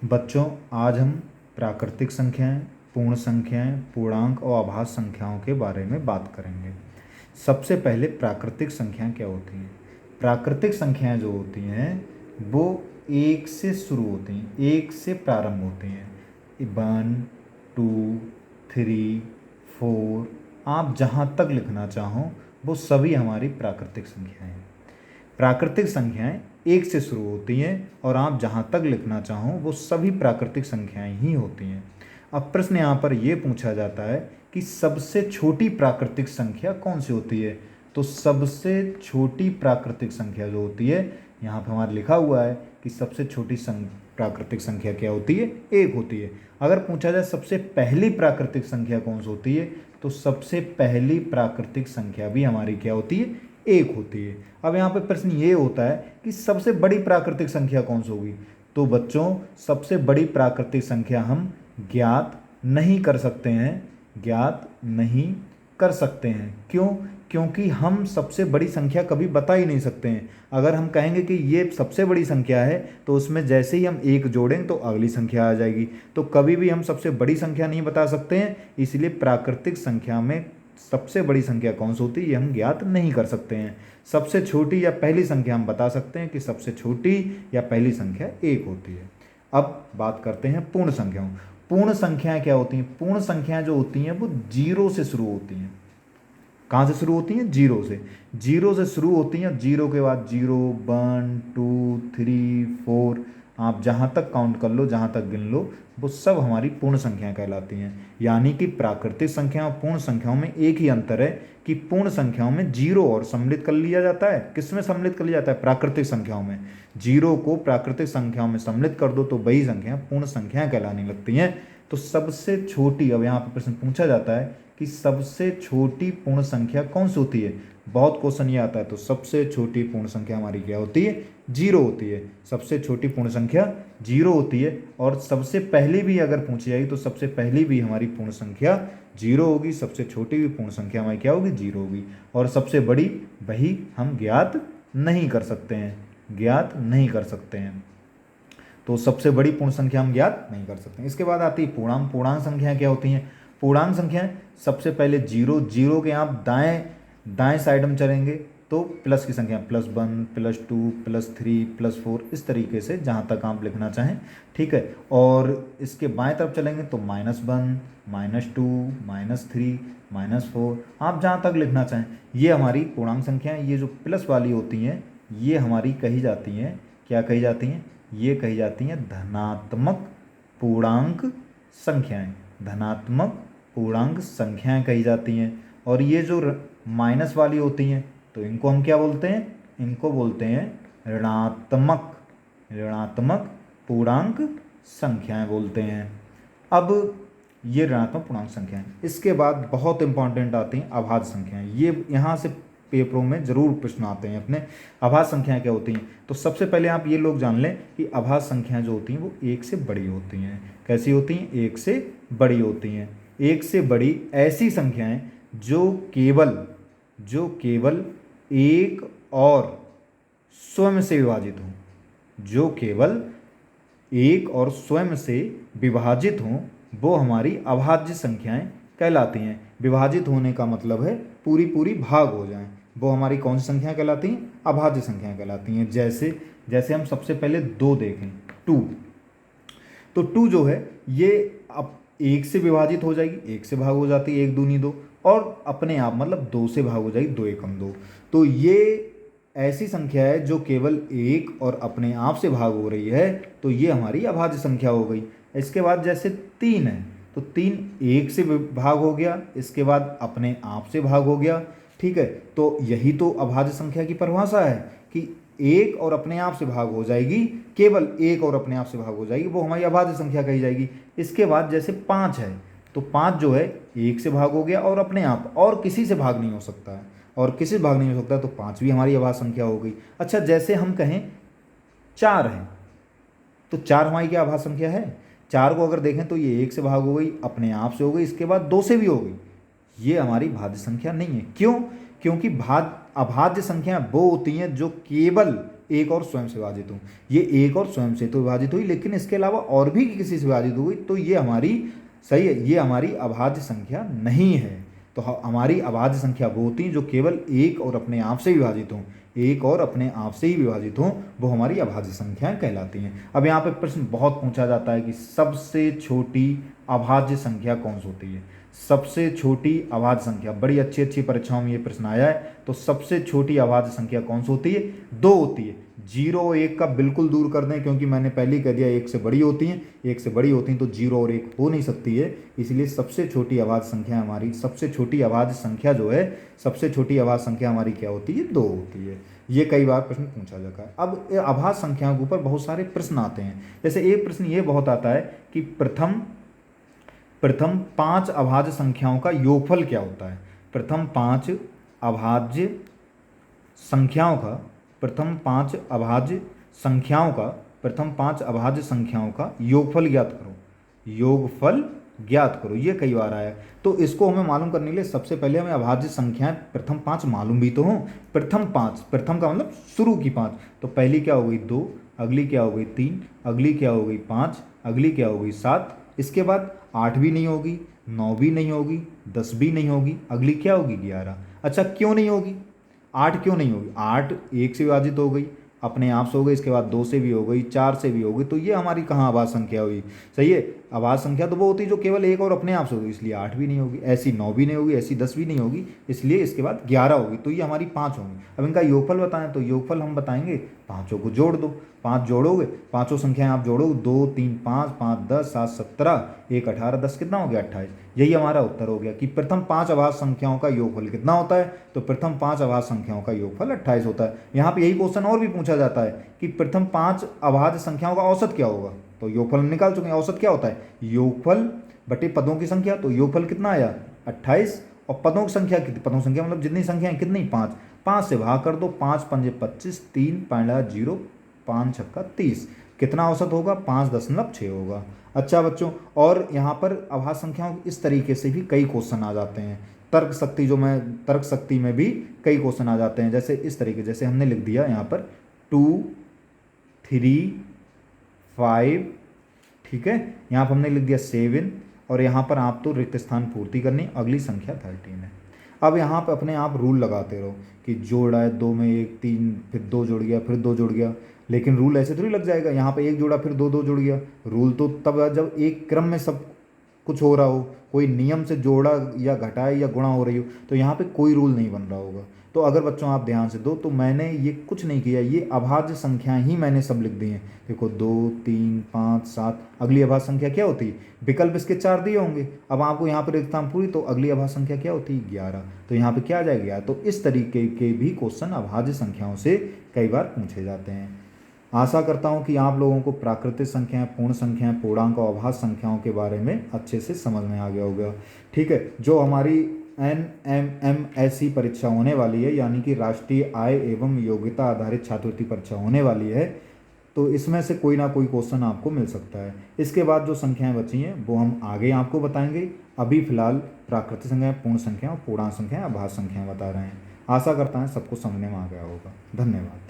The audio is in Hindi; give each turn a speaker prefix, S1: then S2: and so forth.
S1: बच्चों, आज हम प्राकृतिक संख्याएं, पूर्ण संख्याएं, पूर्णांक और अभाज्य संख्याओं के बारे में बात करेंगे। सबसे पहले प्राकृतिक संख्याएं क्या होती हैं। प्राकृतिक संख्याएं जो होती हैं वो एक से शुरू होती हैं, एक से प्रारंभ होती हैं। 1, 2, 3, 4, आप जहाँ तक लिखना चाहो वो सभी हमारी प्राकृतिक संख्याएं हैं। प्राकृतिक संख्याएं एक से शुरू होती हैं और आप जहाँ तक लिखना चाहो वो सभी प्राकृतिक संख्याएं ही होती हैं। अब प्रश्न यहाँ पर यह पूछा जाता है कि सबसे छोटी प्राकृतिक संख्या कौन सी होती है। तो सबसे छोटी प्राकृतिक संख्या जो होती है, यहाँ पर हमारे लिखा हुआ है कि सबसे छोटी प्राकृतिक संख्या क्या होती है, 1 होती है। अगर पूछा जाए सबसे पहली प्राकृतिक संख्या कौन सी होती है, तो सबसे पहली प्राकृतिक संख्या भी हमारी क्या होती है, 1 होती है। अब यहाँ पे प्रश्न ये होता है कि सबसे बड़ी प्राकृतिक संख्या कौन सी होगी। तो बच्चों, सबसे बड़ी प्राकृतिक संख्या हम ज्ञात नहीं कर सकते हैं, ज्ञात नहीं कर सकते हैं। क्यों? क्योंकि हम सबसे बड़ी संख्या कभी बता ही नहीं सकते हैं। अगर हम कहेंगे कि ये सबसे बड़ी संख्या है तो उसमें जैसे ही हम 1 जोड़ें तो अगली संख्या आ जाएगी, तो कभी भी हम सबसे बड़ी संख्या नहीं बता सकते हैं। इसलिए प्राकृतिक संख्या में सबसे बड़ी संख्या कौन सी होती है ये हम ज्ञात नहीं कर सकते हैं। सबसे छोटी या पहली संख्या हम बता सकते हैं कि सबसे छोटी या पहली संख्या 1 होती है। अब बात करते हैं पूर्ण संख्याओं। पूर्ण संख्याएं क्या होती हैं? पूर्ण संख्याएं जो होती हैं वो 0 से शुरू होती हैं। कहाँ से शुरू होती हैं? 0 से। 0 से शुरू होती हैं, 0 के बाद 0, 1, 2, 3, 4, आप जहाँ तक काउंट कर लो, जहाँ तक गिन लो, वो सब हमारी पूर्ण संख्याएं कहलाती हैं। यानी कि प्राकृतिक संख्याओं और पूर्ण संख्याओं में एक ही अंतर है कि पूर्ण संख्याओं में 0 और सम्मिलित कर लिया जाता है। किस में सम्मिलित कर लिया जाता है? प्राकृतिक संख्याओं में। 0 को प्राकृतिक संख्याओं में सम्मिलित कर दो तो वही संख्या पूर्ण संख्याएं कहलाने लगती हैं। तो सबसे छोटी, अब यहाँ पर प्रश्न पूछा जाता है कि सबसे छोटी पूर्ण संख्या कौन सी होती है। बहुत क्वेश्चन ये आता है, तो सबसे छोटी पूर्ण संख्या हमारी क्या होती है? 0 होती है। सबसे छोटी पूर्ण संख्या 0 होती है। और सबसे पहली भी अगर पूछी जाएगी तो सबसे पहली भी हमारी पूर्ण संख्या 0 होगी, सबसे छोटी भी पूर्ण संख्या हमारी क्या होगी? 0 होगी। और सबसे बड़ी वही हम ज्ञात नहीं कर सकते हैं, ज्ञात नहीं कर सकते हैं। तो सबसे बड़ी पूर्ण संख्या हम ज्ञात नहीं कर सकते हैं। इसके बाद आती है पूर्णांक। पूर्णांक संख्याएं क्या होती हैं? पूर्णांक संख्याएं सबसे पहले 0 के आप दाएं साइड में चलेंगे तो प्लस की संख्या +1, +2, +3, +4, इस तरीके से जहाँ तक आप लिखना चाहें, ठीक है। और इसके बाएं तरफ चलेंगे तो -1, -2, -3, -4, आप जहाँ तक लिखना चाहें। ये हमारी पूर्णांक संख्याएं। ये जो प्लस वाली होती हैं ये हमारी कही जाती हैं, क्या कही जाती हैं? ये कही जाती हैं धनात्मक पूर्णांक संख्याएं। धनात्मक पूर्णांक संख्याएं कही जाती हैं। और ये जो माइनस वाली होती हैं तो इनको हम क्या बोलते हैं? इनको बोलते हैं ऋणात्मक पूर्णांक संख्याएं बोलते हैं। अब ये ऋणात्मक पूर्णांक संख्याएं। इसके बाद बहुत इंपॉर्टेंट आती हैं अभाज्य संख्याएं। ये यहाँ से पेपरों में जरूर प्रश्न आते हैं अपने। अभाज्य संख्याएं क्या होती हैं? तो सबसे पहले आप ये लोग जान लें कि अभाज्य संख्याएं जो होती हैं वो 1 से बड़ी होती हैं। कैसी होती हैं? 1 से बड़ी होती हैं। 1 से बड़ी ऐसी संख्याएं जो केवल 1 और स्वयं से विभाजित हों, जो केवल 1 और स्वयं से विभाजित हों, वो हमारी अभाज्य संख्याएं कहलाती हैं। विभाजित होने का मतलब है पूरी पूरी भाग हो जाएं, वो हमारी कौन सी संख्याएं कहलाती हैं? अभाज्य संख्याएं कहलाती हैं। जैसे हम सबसे पहले 2 देखें, 2, तो 2 जो है ये अब 1 से विभाजित हो जाएगी, 1 से भाग हो जाती है, 1 दूनी 2, और अपने आप मतलब 2 से भाग हो जाएगी, 2 एकम 2। तो ये ऐसी संख्या है जो केवल 1 और अपने आप से भाग हो रही है, तो ये हमारी अभाज्य संख्या हो गई। इसके बाद जैसे 3 है तो 3 1 से भाग हो गया, इसके बाद अपने आप से भाग हो गया, ठीक है। तो यही तो अभाज्य संख्या की परिभाषा है कि 1 और अपने आप से भाग हो जाएगी, केवल 1 और अपने आप से भाग हो जाएगी, वो हमारी अभाज्य संख्या कही जाएगी। इसके बाद जैसे 5 है तो 5 जो है 1 से भाग हो गया और अपने आप, और किसी से भाग नहीं हो सकता है, और किसी से भाग नहीं हो सकता, तो 5 भी हमारी अभाज्य संख्या हो गई। अच्छा, जैसे हम कहें 4 है तो 4 हमारी क्या अभाज्य संख्या है? 4 को अगर देखें तो ये 1 से भाग हो गई, अपने आप से हो गई, इसके बाद 2 से भी हो गई। ये हमारी भाज्य संख्या नहीं है। क्यों? क्योंकि अभाज्य संख्या वो होती हैं जो केवल एक और स्वयं से विभाजित हो, ये एक और स्वयं से तो विभाजित हुई, लेकिन इसके अलावा और भी किसी से विभाजित हुई तो ये हमारी, सही है, ये हमारी अभाज्य संख्या नहीं है। तो हमारी अभाज्य संख्या वो होती है जो केवल एक और अपने आप से विभाजित हों, एक और अपने आप से ही विभाजित हों, वो हमारी अभाज्य संख्याएं कहलाती हैं। अब यहाँ पे प्रश्न बहुत पूछा जाता है कि सबसे छोटी अभाज्य संख्या कौन सी होती है। सबसे छोटी अभाज्य संख्या, बड़ी अच्छी अच्छी परीक्षाओं में ये प्रश्न आया है। तो सबसे छोटी अभाज्य संख्या कौन सी होती है? दो होती है। 0 और 1 का बिल्कुल दूर कर दें, क्योंकि मैंने पहले ही कह दिया 1 से बड़ी होती हैं, 1 से बड़ी होती हैं तो 0 और 1 हो नहीं सकती है। इसलिए सबसे छोटी अभाज्य संख्या हमारी, सबसे छोटी अभाज्य संख्या जो है, सबसे छोटी अभाज्य संख्या हमारी क्या होती है? 2 होती है। ये कई बार प्रश्न पूछा जाता है। अब अभाज्य संख्याओं के ऊपर बहुत सारे प्रश्न आते हैं। जैसे एक प्रश्न ये बहुत आता है कि प्रथम 5 अभाज्य संख्याओं का योगफल क्या होता है? प्रथम 5 अभाज्य संख्याओं का, प्रथम 5 अभाज्य संख्याओं का, प्रथम 5 अभाज्य संख्याओं का योगफल ज्ञात करो, योगफल ज्ञात करो। ये कई बार आया। तो इसको हमें मालूम करने के लिए सबसे पहले हमें अभाज्य संख्याएं प्रथम 5 मालूम भी तो हों। प्रथम 5, प्रथम का मतलब शुरू की 5, तो पहली क्या हो गई? 2, अगली क्या हो गई? 3, अगली क्या हो गई? 5, अगली क्या हो गई? 7, इसके बाद 8 भी नहीं होगी, 9 भी नहीं होगी, 10 भी नहीं होगी, अगली क्या होगी? 11। अच्छा, क्यों नहीं होगी? 8 क्यों नहीं होगी? 8 1 से विभाजित हो गई, अपने आप से हो गई, इसके बाद 2 से भी हो गई, 4 से भी हो गई, तो ये हमारी कहाँ अभाज्य संख्या हुई? सही है, अभाज्य संख्या तो वो होती है जो केवल एक और अपने आप से होगी, इसलिए 8 भी नहीं होगी, ऐसी 9 भी नहीं होगी, ऐसी 10 भी नहीं होगी, इसलिए इसके बाद 11 होगी, तो ये हमारी 5 होंगी। अब इनका योगफल बताएं, तो योगफल हम बताएंगे, पाँचों को जोड़ दो, 5 जोड़ोगे, पाँचों संख्याएं आप जोड़ोगे, 2 3 5, 5 10, 7 17, 1 18, 10 कितना हो गया? 28। यही हमारा उत्तर हो गया कि प्रथम 5 अभाज्य संख्याओं का योगफल कितना होता है? तो प्रथम 5 अभाज्य संख्याओं का योगफल 28 होता है। यहाँ पे यही क्वेश्चन और भी पूछा जाता है कि प्रथम 5 अभाज्य संख्याओं का औसत क्या होगा? तो योगफल हम निकाल चुके हैं, औसत क्या होता है? योगफल बटे पदों की संख्या, तो योगफल कितना आया? 28। और पदों की संख्या कितनी? पदों की संख्या मतलब जितनी संख्याएं कितनी? 5। 5 से भाग कर दो, 5 पंजे 25, 3 पैंला 0, 5 छक्का 30, कितना औसत होगा? 5.6 होगा। अच्छा बच्चों, और यहाँ पर अभाज्य संख्याओं इस तरीके से भी कई क्वेश्चन आ जाते हैं। तर्क शक्ति में भी कई क्वेश्चन आ जाते हैं, जैसे इस तरीके, जैसे हमने लिख दिया यहाँ पर 2 3 5, ठीक है, यहाँ पर हमने लिख दिया 7, और यहाँ पर आप तो रिक्त स्थान पूर्ति करनी, अगली संख्या 13 है। अब यहाँ पर अपने आप रूल लगाते रहो कि जोड़ा है 2 में 1, 3, फिर 2 जुड़ गया, फिर 2 जुड़ गया, लेकिन रूल ऐसे थोड़ी लग जाएगा। यहाँ पे 1 जोड़ा फिर 2 जुड़ गया। रूल तो तब जब एक क्रम में सब कुछ हो रहा हो, कोई नियम से जोड़ा या घटाए या गुणा हो रही हो, तो यहाँ पे कोई रूल नहीं बन रहा होगा। तो अगर बच्चों आप ध्यान से दो, तो मैंने ये कुछ नहीं किया, ये अभाज्य संख्या ही मैंने सब लिख दी हैं। देखो 2 3 5 7, अगली अभाज्य संख्या क्या होती है? विकल्प इसके 4 दिए होंगे। अब आपको यहाँ पर लिखता हूँ पूरी, तो अगली अभाज्य संख्या क्या होती है? 11। तो यहाँ पे क्या आ जाएगा? तो इस तरीके के भी क्वेश्चन अभाज्य संख्याओं से कई बार पूछे जाते हैं। आशा करता हूँ कि आप लोगों को प्राकृतिक संख्याएं, पूर्ण संख्याएं, पूर्णांक और अभाज्य संख्याओं के बारे में अच्छे से समझ में आ गया होगा। ठीक है, जो हमारी NMMSE परीक्षा होने वाली है, यानी कि राष्ट्रीय आय एवं योग्यता आधारित छात्रवृत्ति परीक्षा होने वाली है, तो इसमें से कोई ना कोई क्वेश्चन आपको मिल सकता है। इसके बाद जो संख्याएं बची हैं वो हम आगे आपको बताएंगे। अभी फिलहाल प्राकृतिक संख्याएं, पूर्ण संख्याएं और पूर्णांक संख्याएं, अभाज्य संख्याएं बता रहे हैं। आशा करता है सबको समझने में आ गया होगा। धन्यवाद।